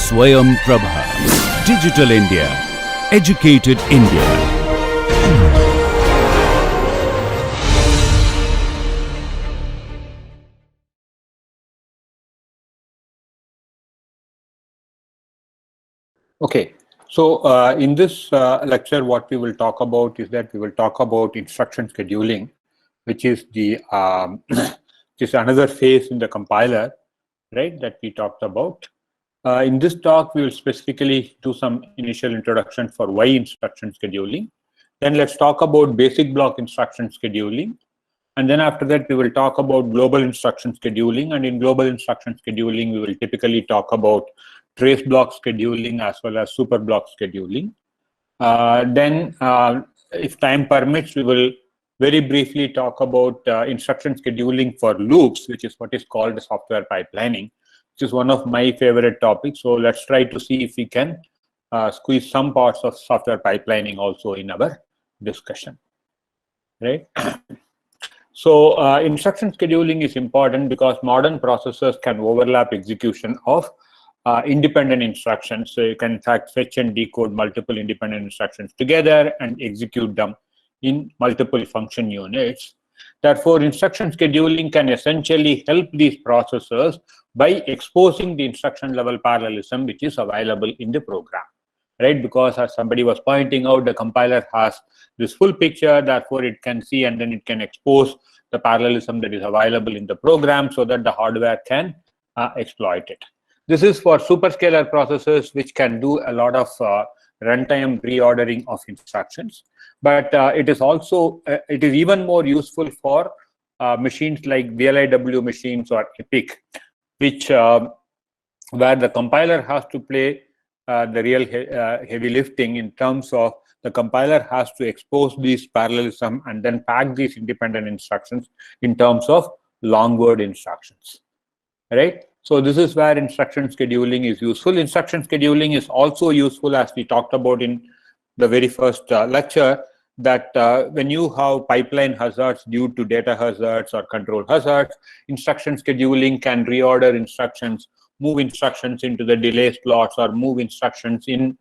Swayam Prabha. Digital India. Educated India. Okay, so in this lecture, what we will talk about is that we will talk about instruction scheduling, which is the which is another phase in the compiler, right? That we talked about. In this talk, we will specifically do some initial introduction for why instruction scheduling. Then let's talk about basic block instruction scheduling. And then after that, we will talk about global instruction scheduling. And in global instruction scheduling, we will typically talk about trace block scheduling as well as super block scheduling. Then, if time permits, we will very briefly talk about instruction scheduling for loops, which is what is called software pipelining, which is one of my favorite topics. So let's try to see if we can squeeze some parts of software pipelining also in our discussion, right? So instruction scheduling is important because modern processors can overlap execution of independent instructions. So you can in fact fetch and decode multiple independent instructions together and execute them in multiple function units. Therefore, instruction scheduling can essentially help these processors by exposing the instruction level parallelism which is available in the program, right? Because as somebody was pointing out, the compiler has this full picture, therefore it can see and then it can expose the parallelism that is available in the program so that the hardware can exploit it. This is for superscalar processors which can do a lot of runtime reordering of instructions. But it is also, it is even more useful for machines like VLIW machines or EPIC, which where the compiler has to play the real heavy lifting in terms of the compiler has to expose these parallelism and then pack these independent instructions in terms of long word instructions, right? So this is where instruction scheduling is useful. Instruction scheduling is also useful, as we talked about in the very first lecture, that when you have pipeline hazards due to data hazards or control hazards, instruction scheduling can reorder instructions, move instructions into the delay slots, or move instructions in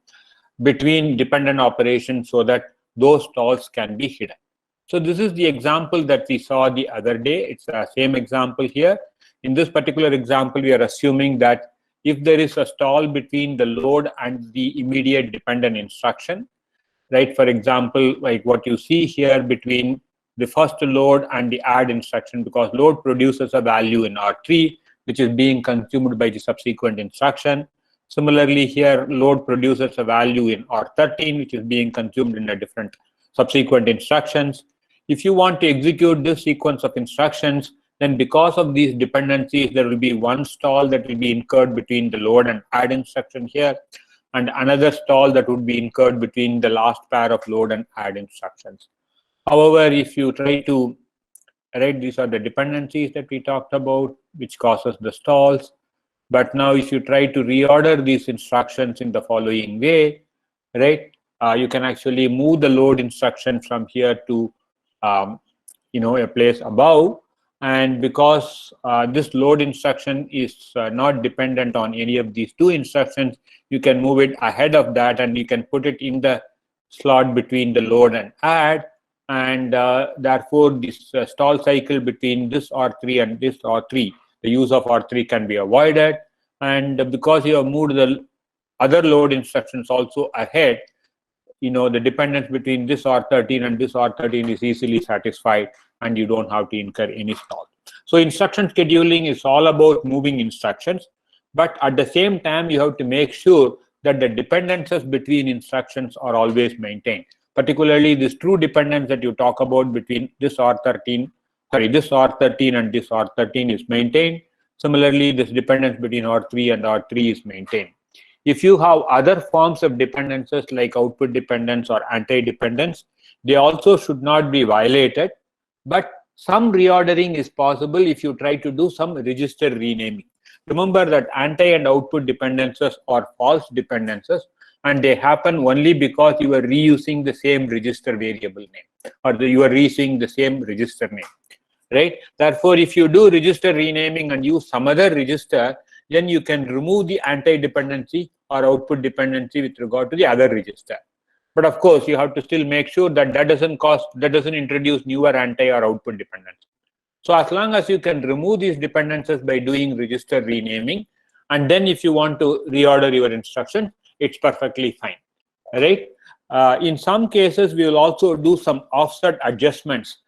between dependent operations so that those stalls can be hidden. So this is the example that we saw the other day. It's the same example here. In this particular example, we are assuming that if there is a stall between the load and the immediate dependent instruction, right? For example, like what you see here between the first load and the add instruction, because load produces a value in R3, which is being consumed by the subsequent instruction. Similarly, here load produces a value in R13, which is being consumed in a different subsequent instructions. If you want to execute this sequence of instructions, then because of these dependencies, there will be one stall that will be incurred between the load and add instruction here, and another stall that would be incurred between the last pair of load and add instructions. However, if you try to, right, these are the dependencies that we talked about, which causes the stalls. But now if you try to reorder these instructions in the following way, right, you can actually move the load instruction from here to, a place above. And because this load instruction is not dependent on any of these two instructions, you can move it ahead of that and you can put it in the slot between the load and add. And therefore, this stall cycle between this R3 and this R3, the use of R3 can be avoided. And because you have moved the other load instructions also ahead, the dependence between this R13 and this R13 is easily satisfied and you don't have to incur any stall. So instruction scheduling is all about moving instructions, but at the same time, you have to make sure that the dependencies between instructions are always maintained. Particularly this true dependence that you talk about between this R13 and this R13 is maintained. Similarly, this dependence between R3 and R3 is maintained. If you have other forms of dependencies like output dependence or anti-dependence, they also should not be violated. But some reordering is possible if you try to do some register renaming. Remember that anti and output dependencies are false dependencies, and they happen only because you are reusing the same register variable name, or you are reusing the same register name, right? Therefore, if you do register renaming and use some other register, then you can remove the anti-dependency or output dependency with regard to the other register. But of course, you have to still make sure that that doesn't introduce newer anti or output dependency. So as long as you can remove these dependencies by doing register renaming, and then if you want to reorder your instruction, it's perfectly fine, right? In some cases, we will also do some offset adjustments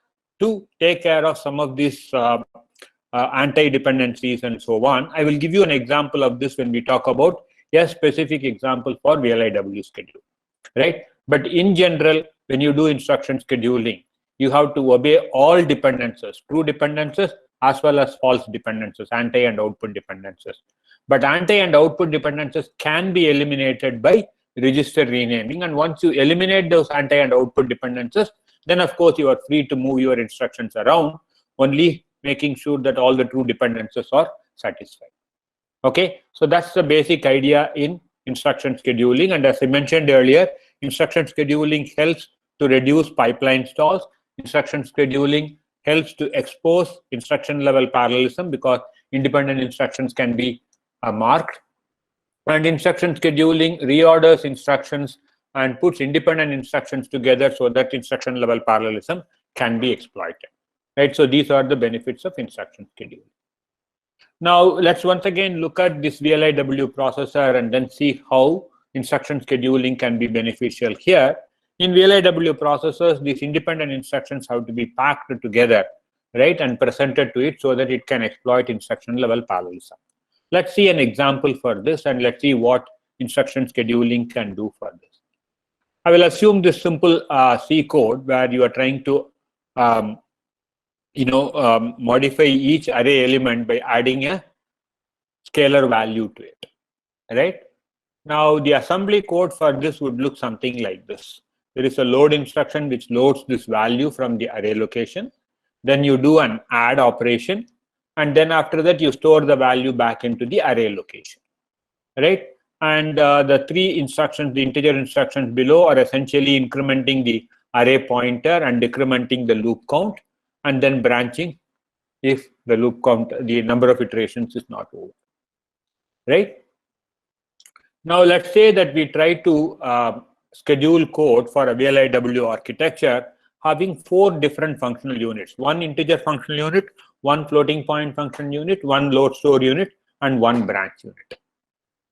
to take care of some of these anti-dependencies and so on. I will give you an example of this when we talk about a specific example for VLIW schedule, right? But in general, when you do instruction scheduling, you have to obey all dependencies, true dependencies as well as false dependencies, anti and output dependencies. But anti and output dependencies can be eliminated by register renaming. And once you eliminate those anti and output dependencies, then of course you are free to move your instructions around, only making sure that all the true dependencies are satisfied. Okay, so that's the basic idea in instruction scheduling. And as I mentioned earlier, instruction scheduling helps to reduce pipeline stalls. Instruction scheduling helps to expose instruction level parallelism because independent instructions can be marked. And instruction scheduling reorders instructions and puts independent instructions together so that instruction level parallelism can be exploited. Right? So these are the benefits of instruction scheduling. Now let's once again look at this VLIW processor and then see how instruction scheduling can be beneficial here. In VLIW processors, these independent instructions have to be packed together, right, and presented to it so that it can exploit instruction level parallelism. Let's see an example for this, and let's see what instruction scheduling can do for this. I will assume this simple C code where you are trying to modify each array element by adding a scalar value to it, right? Now the assembly code for this would look something like this. There is a load instruction which loads this value from the array location. Then you do an add operation, and then after that you store the value back into the array location, right? And the three instructions, the integer instructions below, are essentially incrementing the array pointer and decrementing the loop count, and then branching if the loop count, the number of iterations is not over, right? Now let's say that we try to schedule code for a VLIW architecture having 4 different functional units: one integer functional unit, one floating point function unit, one load store unit, and one branch unit.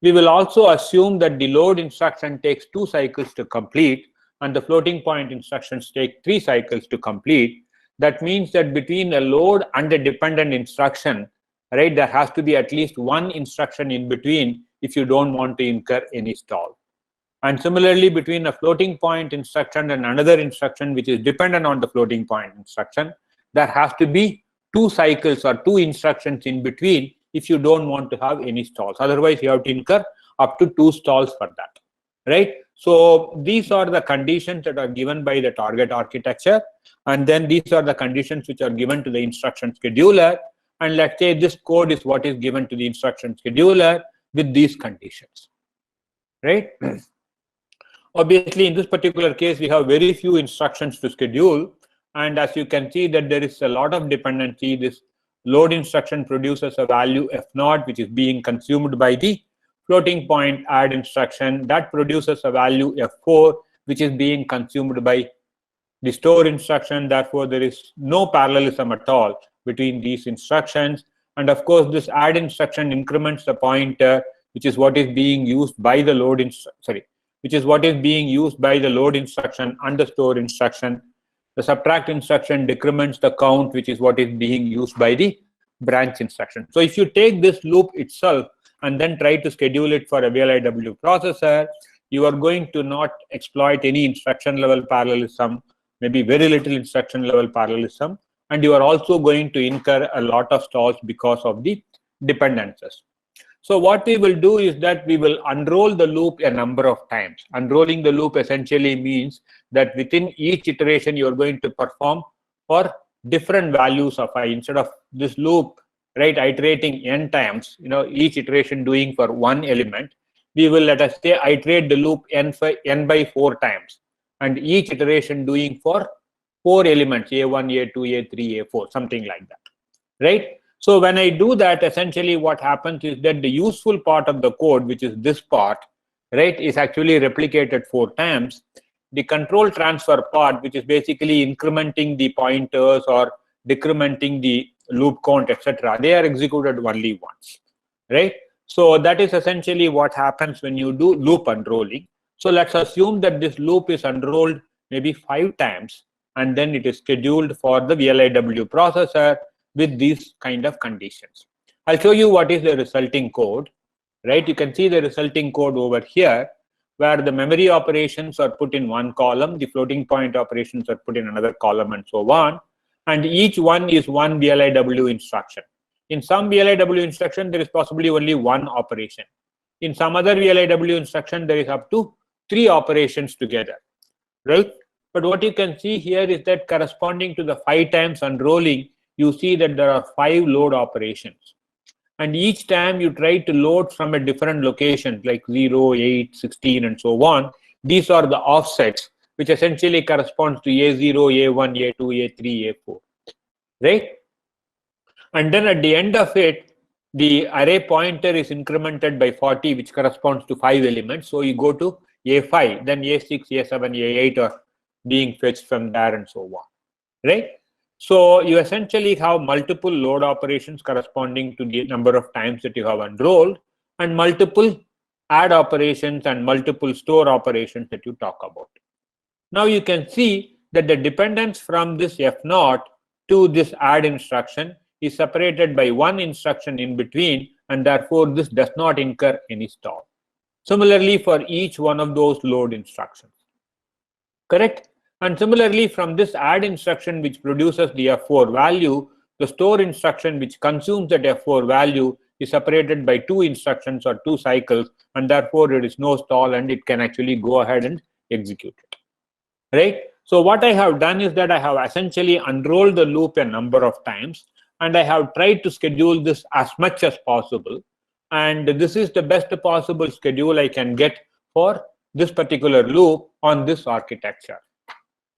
We will also assume that the load instruction takes 2 cycles to complete and the floating point instructions take 3 cycles to complete. That means that between a load and a dependent instruction, right, there has to be at least one instruction in between if you don't want to incur any stall. And similarly, between a floating point instruction and another instruction which is dependent on the floating point instruction, there has to be 2 cycles or 2 instructions in between if you don't want to have any stalls. Otherwise, you have to incur up to 2 stalls for that, right? So these are the conditions that are given by the target architecture, and then these are the conditions which are given to the instruction scheduler. And let's say this code is what is given to the instruction scheduler with these conditions, right? Obviously, in this particular case, we have very few instructions to schedule, and as you can see that there is a lot of dependency. This load instruction produces a value f0, which is being consumed by the floating point add instruction. That produces a value f4, which is being consumed by the store instruction. Therefore, there is no parallelism at all between these instructions. And of course, this add instruction increments the pointer, which is what is being used by the load which is what is being used by the load instruction and the store instruction. The subtract instruction decrements the count, which is what is being used by the branch instruction. So if you take this loop itself and then try to schedule it for a VLIW processor, you are going to not exploit any instruction level parallelism, maybe very little instruction level parallelism, and you are also going to incur a lot of stalls because of the dependencies. So what we will do is that we will unroll the loop a number of times. Unrolling the loop essentially means that within each iteration you are going to perform for different values of I. Instead of this loop, right, iterating n times, each iteration doing for one element, we will, let us say, iterate the loop n by 4 times, and each iteration doing for 4 elements: a1, a2, a3, a4, something like that, right? So when I do that, essentially what happens is that the useful part of the code, which is this part, right, is actually replicated 4 times. The control transfer part, which is basically incrementing the pointers or decrementing the loop count, etc., they are executed only once, right? So that is essentially what happens when you do loop unrolling. So let's assume that this loop is unrolled maybe 5 times, and then it is scheduled for the VLIW processor with these kind of conditions. I'll show you what is the resulting code, right? You can see the resulting code over here, where the memory operations are put in one column, the floating point operations are put in another column, and so on. And each one is one VLIW instruction. In some VLIW instruction, there is possibly only one operation. In some other VLIW instruction, there is up to 3 operations together, right? But what you can see here is that corresponding to the 5 times unrolling, you see that there are 5 load operations. And each time you try to load from a different location, like 0, 8, 16, and so on, these are the offsets, which essentially corresponds to A0, A1, A2, A3, A4, right? And then at the end of it, the array pointer is incremented by 40, which corresponds to 5 elements. So you go to A5, then A6, A7, A8 are being fetched from there, and so on, right? So you essentially have multiple load operations corresponding to the number of times that you have unrolled, and multiple add operations and multiple store operations that you talk about. Now you can see that the dependence from this F0 to this add instruction is separated by one instruction in between, and therefore this does not incur any stall. Similarly for each one of those load instructions, correct? And similarly, from this add instruction, which produces the F4 value, the store instruction, which consumes that F4 value, is separated by 2 instructions or 2 cycles, and therefore it is no stall, and it can actually go ahead and execute it, right? So what I have done is that I have essentially unrolled the loop a number of times, and I have tried to schedule this as much as possible. And this is the best possible schedule I can get for this particular loop on this architecture.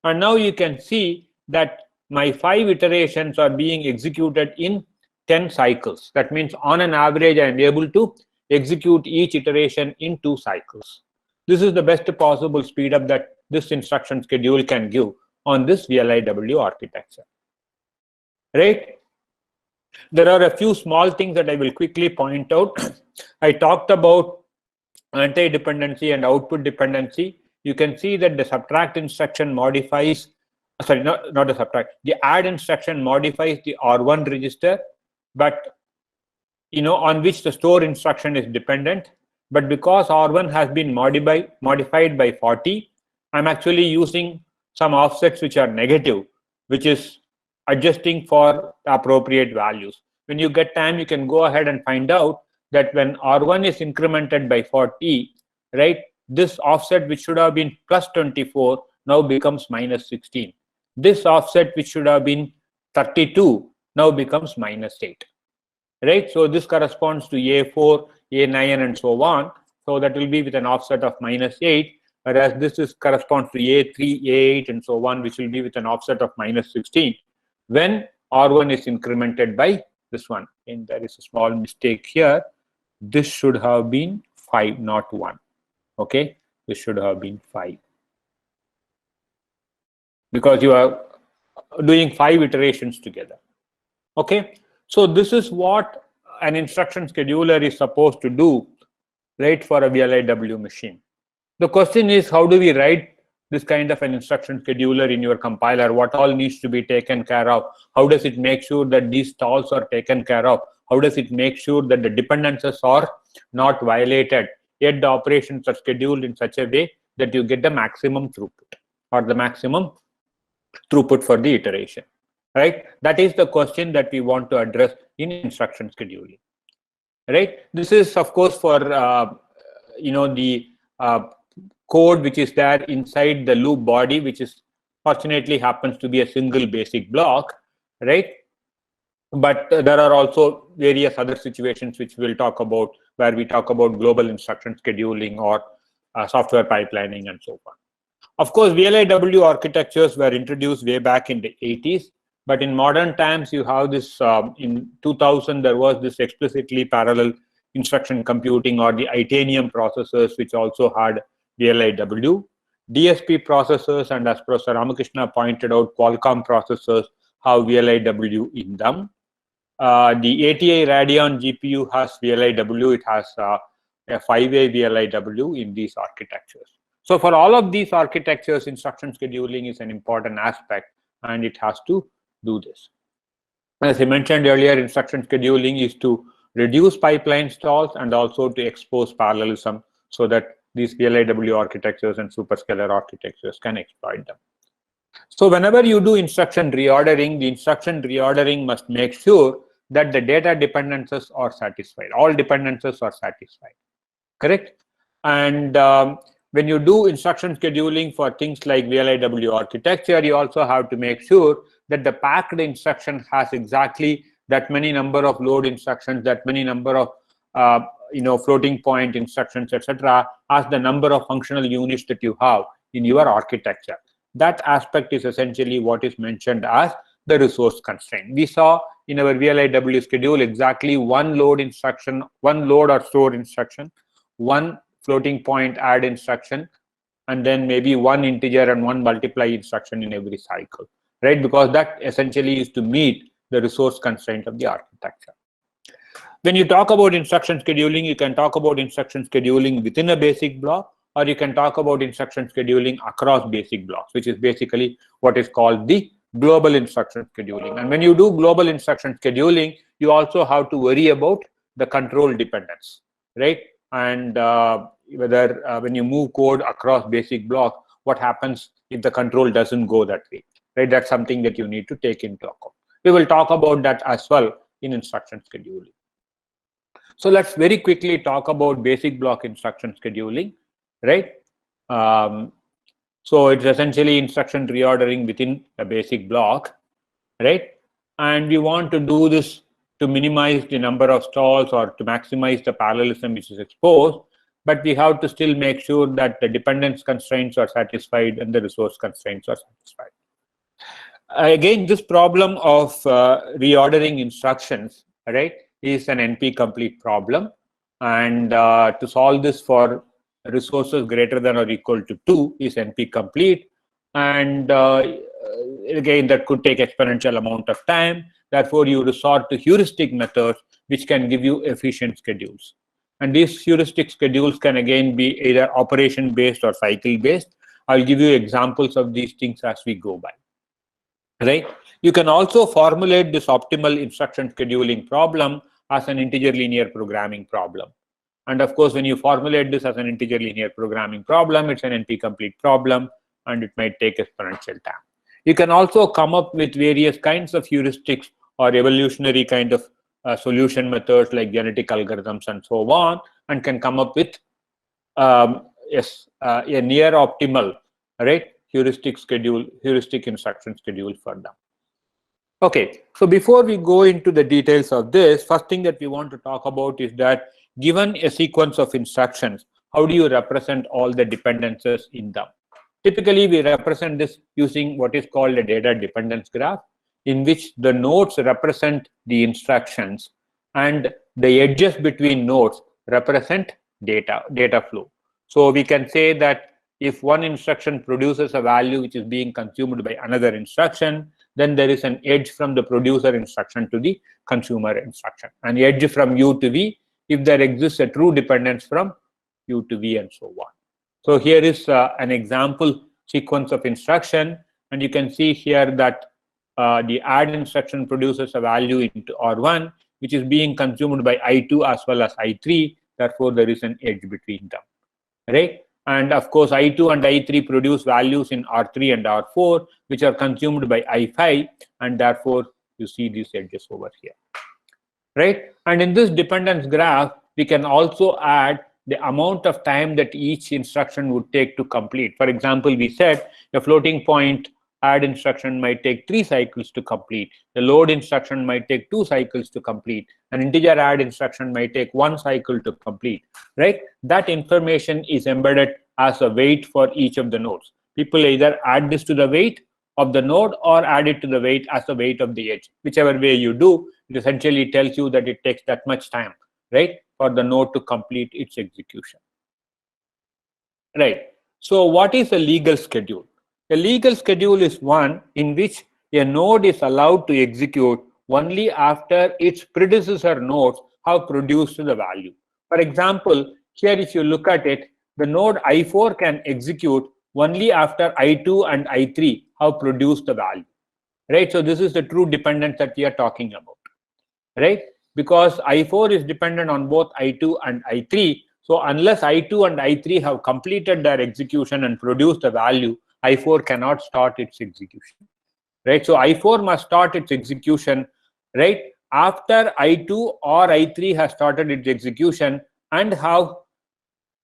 And now you can see that my 5 iterations are being executed in 10 cycles. That means on an average, I am able to execute each iteration in 2 cycles. This is the best possible speed up that this instruction schedule can give on this VLIW architecture, right? There are a few small things that I will quickly point out. I talked about anti-dependency and output dependency. You can see that the subtract instruction modifies, sorry, not the subtract, the add instruction modifies the R1 register, but on which the store instruction is dependent. But because R1 has been modified by 40, I'm actually using some offsets which are negative, which is adjusting for the appropriate values. When you get time, you can go ahead and find out that when R1 is incremented by 40, right, this offset, which should have been plus 24, now becomes minus 16. This offset, which should have been 32, now becomes minus 8. Right? So this corresponds to A4, A9, and so on. So that will be with an offset of minus 8, whereas this corresponds to A3, A8, and so on, which will be with an offset of minus 16. When R1 is incremented by this one, and there is a small mistake here. This should have been 5, not 1. Okay, this should have been 5, because you are doing 5 iterations together. Okay, so this is what an instruction scheduler is supposed to do, right, for a VLIW machine. The question is, how do we write this kind of an instruction scheduler in your compiler? What all needs to be taken care of? How does it make sure that these stalls are taken care of? How does it make sure that the dependencies are not violated, yet the operations are scheduled in such a way that you get the maximum throughput or the maximum throughput for the iteration, right? That is the question that we want to address in instruction scheduling, right? This is, of course, for the code which is there inside the loop body, which is fortunately happens to be a single basic block, right? But there are also various other situations which we'll talk about, where we talk about global instruction scheduling or software pipelining and so on. Of course, VLIW architectures were introduced way back in the 80s, But in modern times, you have this, in 2000, there was this explicitly parallel instruction computing, or the Itanium processors, which also had VLIW. DSP processors, and as Professor Ramakrishna pointed out, Qualcomm processors have VLIW in them. The ATI Radeon GPU has VLIW. It has a 5-way VLIW in these architectures. So for all of these architectures, instruction scheduling is an important aspect, and it has to do this. As I mentioned earlier, instruction scheduling is to reduce pipeline stalls and also to expose parallelism so that these VLIW architectures and superscalar architectures can exploit them. So whenever you do instruction reordering, the instruction reordering must make sure that the data dependencies are satisfied. All dependencies are satisfied, correct? And when you do instruction scheduling for things like VLIW architecture, you also have to make sure that the packed instruction has exactly that many number of load instructions, that many number of floating point instructions, etc., as the number of functional units that you have in your architecture. That aspect is essentially what is mentioned as the resource constraint. We saw in our VLIW schedule exactly one load instruction, one load or store instruction, one floating point add instruction, and then maybe one integer and one multiply instruction in every cycle, right? Because that essentially is to meet the resource constraint of the architecture. When you talk about instruction scheduling, you can talk about instruction scheduling within a basic block, or you can talk about instruction scheduling across basic blocks, which is basically what is called the global instruction scheduling. And when you do global instruction scheduling, you also have to worry about the control dependence, right? And whether when you move code across basic blocks, what happens if the control doesn't go that way, right? That's something that you need to take into account. We will talk about that as well in instruction scheduling. So let's very quickly talk about basic block instruction scheduling, right? So it's essentially instruction reordering within a basic block, right? And we want to do this to minimize the number of stalls or to maximize the parallelism which is exposed, but we have to still make sure that the dependence constraints are satisfied and the resource constraints are satisfied. Again, this problem of reordering instructions, right, is an NP-complete problem. And to solve this for resources greater than or equal to 2 is NP-complete. And again, that could take exponential amount of time. Therefore, you resort to heuristic methods, which can give you efficient schedules. And these heuristic schedules can again be either operation-based or cycle-based. I'll give you examples of these things as we go by. Right? You can also formulate this optimal instruction scheduling problem as an integer linear programming problem. And of course, when you formulate this as an integer linear programming problem, it's an NP-complete problem, and it might take exponential time. You can also come up with various kinds of heuristics or evolutionary kind of solution methods like genetic algorithms and so on, and can come up with a near optimal, right, heuristic instruction schedule for them. Okay, so before we go into the details of this, first thing that we want to talk about is that given a sequence of instructions, how do you represent all the dependencies in them? Typically, we represent this using what is called a data dependence graph, in which the nodes represent the instructions and the edges between nodes represent data flow. So we can say that if one instruction produces a value which is being consumed by another instruction, then there is an edge from the producer instruction to the consumer instruction, an edge from U to V if there exists a true dependence from U to V and so on. So here is an example sequence of instruction, and you can see here that the add instruction produces a value into R1, which is being consumed by I2 as well as I3. Therefore, there is an edge between them, right? And of course, I2 and I3 produce values in R3 and R4, which are consumed by I5, and therefore you see these edges over here, right? And in this dependence graph, we can also add the amount of time that each instruction would take to complete. For example, we said a floating point add instruction might take 3 cycles to complete. The load instruction might take 2 cycles to complete. An integer add instruction might take 1 cycle to complete, right? That information is embedded as a weight for each of the nodes. People either add this to the weight of the node or add it to the weight as the weight of the edge. Whichever way you do, it essentially tells you that it takes that much time, right, for the node to complete its execution. Right. So what is a legal schedule? A legal schedule is one in which a node is allowed to execute only after its predecessor nodes have produced the value. For example, here if you look at it, the node I4 can execute only after I2 and I3 have produced the value. Right. So this is the true dependence that we are talking about. Right. Because I4 is dependent on both I2 and I3. So unless I2 and I3 have completed their execution and produced the value, I4 cannot start its execution. Right. So I4 must start its execution, right, after I2 or I3 has started its execution and have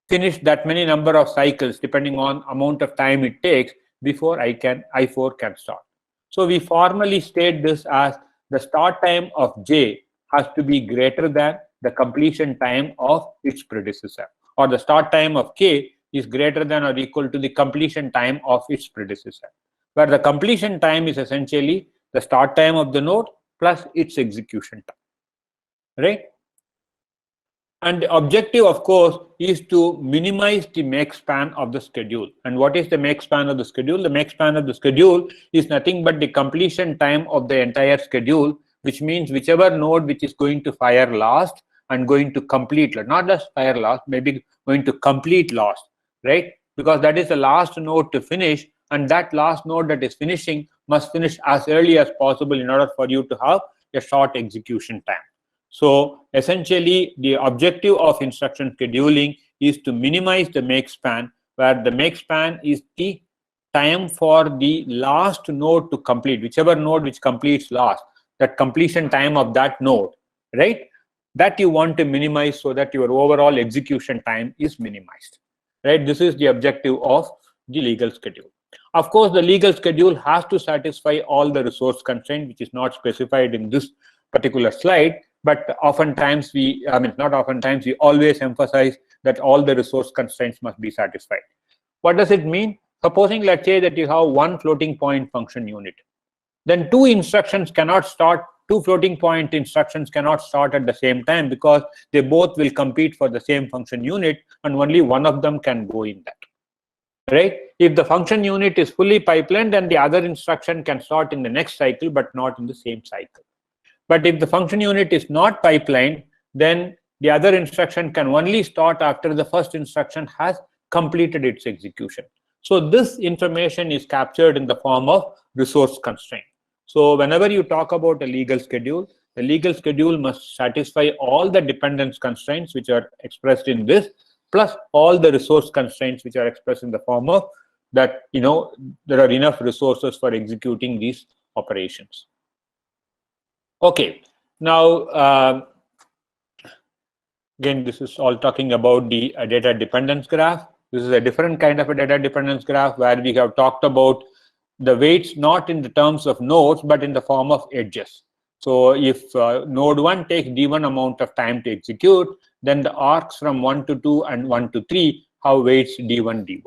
finished that many number of cycles depending on amount of time it takes before I4 can start. So we formally state this as the start time of J has to be greater than the completion time of its predecessor, or the start time of K is greater than or equal to the completion time of its predecessor, where the completion time is essentially the start time of the node plus its execution time, right? And the objective, of course, is to minimize the make span of the schedule. And what is the make span of the schedule? The make span of the schedule is nothing but the completion time of the entire schedule, which means whichever node which is going to fire last and going to complete, not just fire last, maybe going to complete last, right? Because that is the last node to finish, and that last node that is finishing must finish as early as possible in order for you to have a short execution time. So essentially, the objective of instruction scheduling is to minimize the make span, where the make span is the time for the last node to complete, whichever node which completes last, that completion time of that node, right? That you want to minimize so that your overall execution time is minimized, right? This is the objective of the legal schedule. Of course, the legal schedule has to satisfy all the resource constraints, which is not specified in this particular slide. But oftentimes we always emphasize that all the resource constraints must be satisfied. What does it mean? Supposing, let's say that you have one floating point function unit, then two floating point instructions cannot start at the same time, because they both will compete for the same function unit and only one of them can go in that. Right? If the function unit is fully pipelined, then the other instruction can start in the next cycle but not in the same cycle. But if the function unit is not pipelined, then the other instruction can only start after the first instruction has completed its execution. So this information is captured in the form of resource constraint. So whenever you talk about a legal schedule, the legal schedule must satisfy all the dependence constraints which are expressed in this, plus all the resource constraints which are expressed in the form of that, there are enough resources for executing these operations. Okay, now again, this is all talking about the data dependence graph. This is a different kind of a data dependence graph where we have talked about the weights not in the terms of nodes but in the form of edges. So if node 1 takes d1 amount of time to execute, then the arcs from 1 to 2 and 1 to 3 have weights d1, d1.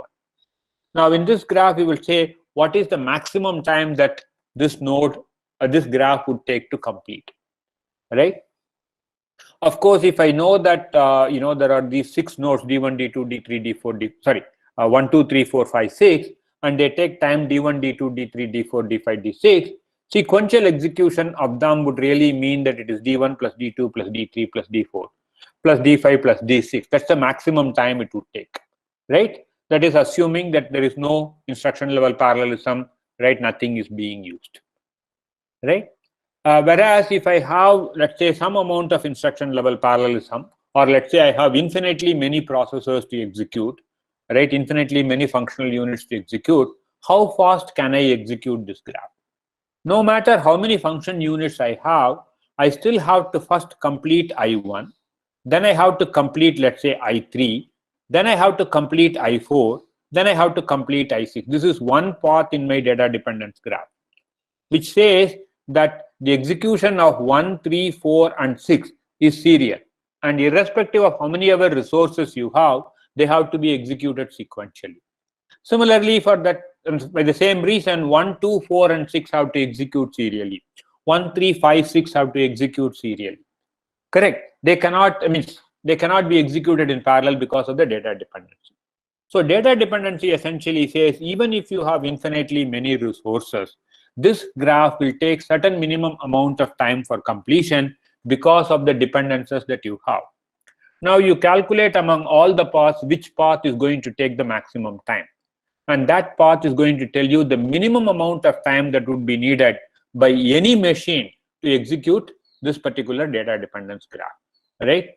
Now in this graph, we will say what is the maximum time that this graph would take to complete, right? Of course, if I know that there are these 6 nodes d1, d2, d3, d4, 1, 2, 3, 4, 5, 6, and they take time d1, d2, d3, d4, d5, d6. Sequential execution of them would really mean that it is d1 plus d2 plus d3 plus d4 plus d5 plus d6. That's the maximum time it would take, right? That is assuming that there is no instruction level parallelism, right? Nothing is being used, right? Whereas if I have, let's say, some amount of instruction level parallelism, or let's say I have infinitely many processors to execute, right? Infinitely many functional units to execute, how fast can I execute this graph? No matter how many function units I have, I still have to first complete I1, then I have to complete, let's say, I3, then I have to complete I4, then I have to complete I6. This is one path in my data dependence graph, which says that the execution of 1, 3, 4, and 6 is serial. And irrespective of how many other resources you have, they have to be executed sequentially. Similarly, for that by the same reason, 1, 2, 4, and 6 have to execute serially. 1, 3, 5, 6 have to execute serially. Correct? They cannot, they cannot be executed in parallel because of the data dependency. So data dependency essentially says, even if you have infinitely many resources, this graph will take certain minimum amount of time for completion because of the dependencies that you have. Now you calculate among all the paths which path is going to take the maximum time. And that path is going to tell you the minimum amount of time that would be needed by any machine to execute this particular data dependence graph, right?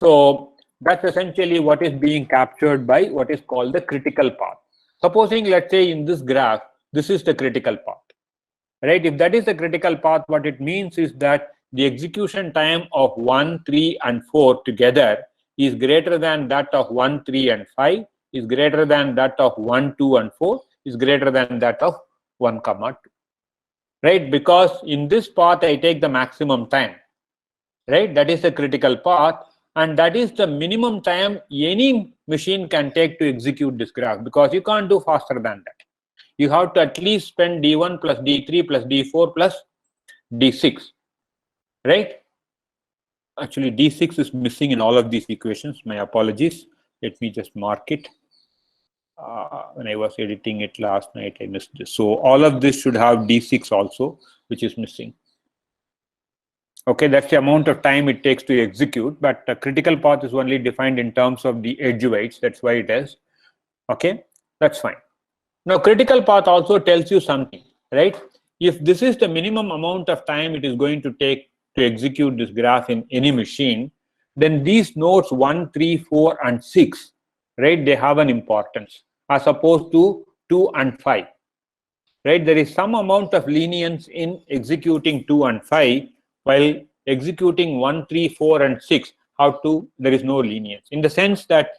So that's essentially what is being captured by what is called the critical path. Supposing, let's say in this graph, this is the critical path, right? If that is the critical path, what it means is that the execution time of 1, 3, and 4 together is greater than that of 1, 3, and 5, is greater than that of 1, 2, and 4, is greater than that of 1, 2, right? Because in this path, I take the maximum time, right? That is the critical path, and that is the minimum time any machine can take to execute this graph, because you can't do faster than that. You have to at least spend D1 plus D3 plus D4 plus D6, right? Actually, D6 is missing in all of these equations. My apologies. Let me just mark it. When I was editing it last night, I missed this. So all of this should have D6 also, which is missing. Okay, that's the amount of time it takes to execute, but the critical path is only defined in terms of the edge weights. That's why it is. Okay, that's fine. Now, critical path also tells you something, right? If this is the minimum amount of time it is going to take to execute this graph in any machine, then these nodes 1, 3, 4, and 6, right, they have an importance as opposed to 2 and 5, right? There is some amount of lenience in executing 2 and 5, while executing 1, 3, 4, and 6, there is no lenience, in the sense that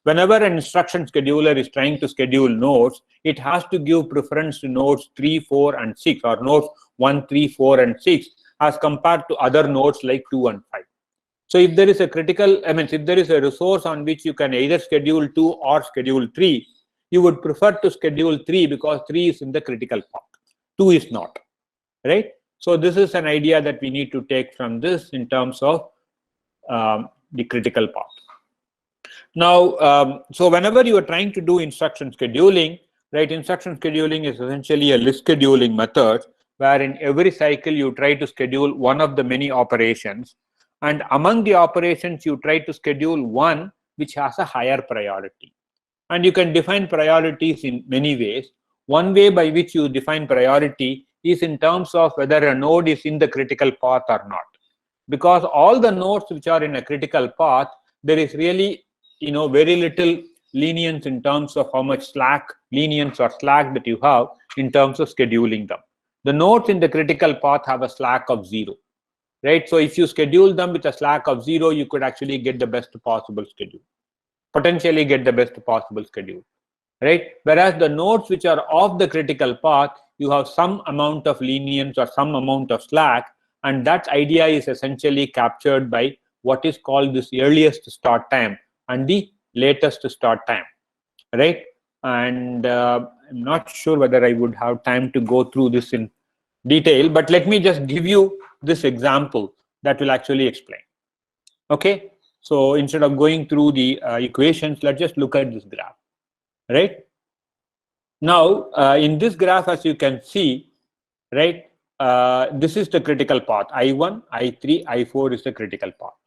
whenever an instruction scheduler is trying to schedule nodes, it has to give preference to nodes 3, 4, and 6, or nodes 1, 3, 4, and 6, as compared to other nodes like 2 and 5. So if there is a critical, if there is a resource on which you can either schedule 2 or schedule 3, you would prefer to schedule 3 because 3 is in the critical path. 2 is not, right? So this is an idea that we need to take from this in terms of the critical path. Now, so whenever you are trying to do instruction scheduling, right, instruction scheduling is essentially a list scheduling method, where in every cycle you try to schedule one of the many operations, and among the operations you try to schedule one which has a higher priority. And you can define priorities in many ways. One way by which you define priority is in terms of whether a node is in the critical path or not. Because all the nodes which are in a critical path, there is really very little lenience in terms of how much lenience or slack that you have in terms of scheduling them. The nodes in the critical path have a slack of 0, right? So if you schedule them with a slack of 0, you could actually get the best possible schedule, potentially get the best possible schedule, right? Whereas the nodes which are off the critical path, you have some amount of lenience or some amount of slack, and that idea is essentially captured by what is called this earliest start time and the latest start time, right? And I'm not sure whether I would have time to go through this in detail, but let me just give you this example that will actually explain. Okay, so instead of going through the equations, let's just look at this graph, right? Now, in this graph, as you can see, right, this is the critical path. I1, I3, I4 is the critical path,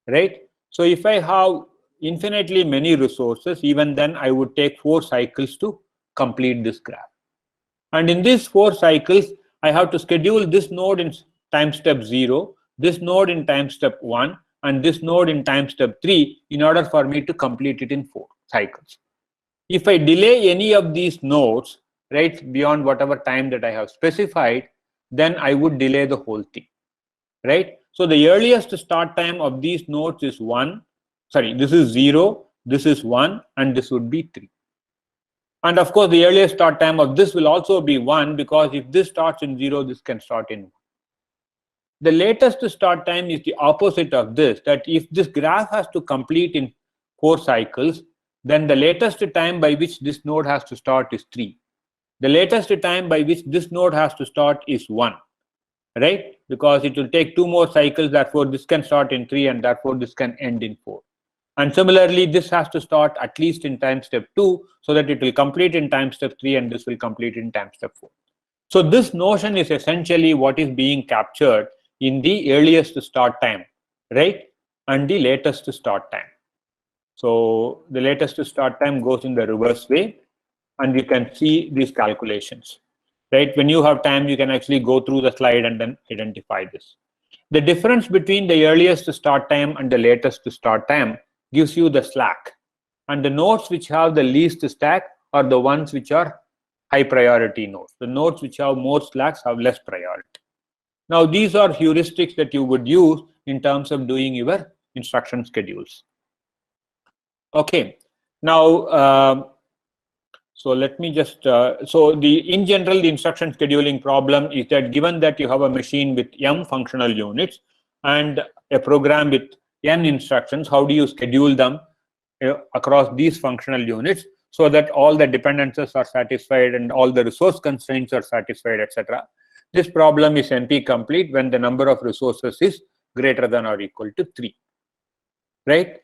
right? So if I have infinitely many resources, even then I would take 4 cycles to complete this graph. And in these 4 cycles, I have to schedule this node in time step 0, this node in time step 1, and this node in time step 3 in order for me to complete it in 4 cycles. If I delay any of these nodes, right, beyond whatever time that I have specified, then I would delay the whole thing, right? So the earliest start time of these nodes is this is 0, this is 1, and this would be 3. And of course, the earliest start time of this will also be 1, because if this starts in 0, this can start in 1. The latest start time is the opposite of this, that if this graph has to complete in 4 cycles, then the latest time by which this node has to start is 3. The latest time by which this node has to start is 1, right? Because it will take 2 more cycles, therefore this can start in 3 and therefore this can end in 4. And similarly, this has to start at least in time step 2 so that it will complete in time step 3 and this will complete in time step 4. So this notion is essentially what is being captured in the earliest start time, right? And the latest start time. So the latest start time goes in the reverse way, and you can see these calculations, right? When you have time, you can actually go through the slide and then identify this. The difference between the earliest start time and the latest start time gives you the slack. And the nodes which have the least stack are the ones which are high priority nodes. The nodes which have more slacks have less priority. Now, these are heuristics that you would use in terms of doing your instruction schedules. Okay, now, so let me just, in general, the instruction scheduling problem is that given that you have a machine with m functional units and a program with n instructions, how do you schedule them across these functional units so that all the dependencies are satisfied and all the resource constraints are satisfied, etc. This problem is NP complete when the number of resources is greater than or equal to 3, right?